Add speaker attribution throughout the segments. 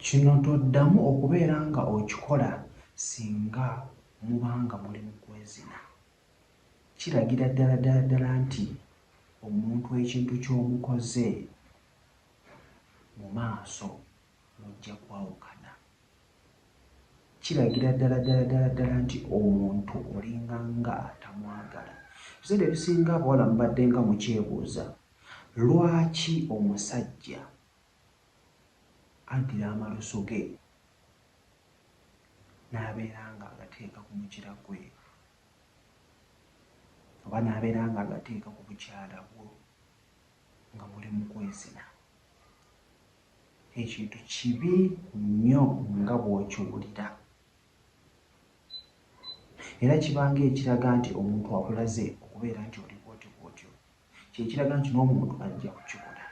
Speaker 1: Kino toddamu okubeera nga okikola singa mubanga muli mu kwezina. Kiragira ddala nti omuntu ekintu ky'omukoze mu maaso mujja kwawukana. Kiragira ddala nti omuntu olinga nga atamwagala. Ebiseera ebisinga abawala mubadde nga mukyebuuza lwaki omusajja addira amalusu ge n'abeera nga agateeka ku mukira gwe oba n'abeera nga agateeka ku bukyala bwo nga muli mu kwezina. Ekintu kibi nnyo nga bw'okiwulira, era kibanga ekiraga nti omuntu akulaze okubeera nti oli bw'otyo kyekiraga nti n'omuntu ajja kukikola.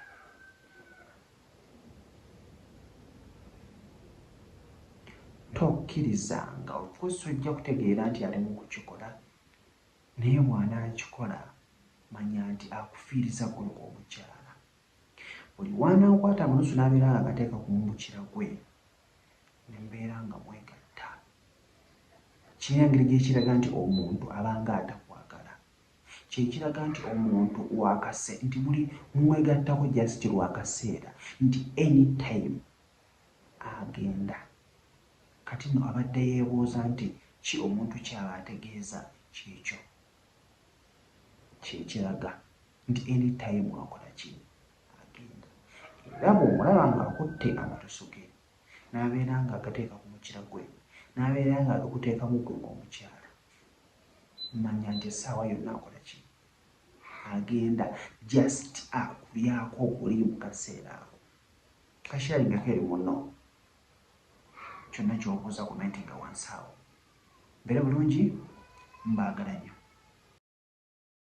Speaker 1: Tokkirizanga okukosa ojja kutegeera nti ali mu kukikola, naye bw'anaakikola manya nti akufiiriza gwe omukyala. Buli w'anaakwata amalusu n'abeera nga agateeka ku mubukira gwe ne mbeera nga mwegatta, kirina engeri gy'ekiraga nti omuntu abanga atakwagala. Kyekiraga nti omuntu nti buli mwegattako just lwakaseera, nti anytime agenda. Kati nno abadde yeebuuza nti ki omuntu kyaba ategeeza kyekyo. Kyekiraga nti anytime akola ki? Agenda. Era bw'omulaba ng'akutte amatusu ge n'abeera nga agateeka ku mukira gwe n'abeera nga agakuteekamu gwe ng'omukyala, manya nti essaawa yonna akola ki? Agenda just akulyako obuli mu kaseera ako. Kasharingako eri munno kyonna ky'obuuza komentinga wansi awo. Mbeere bulungi, mbaagala nnyo.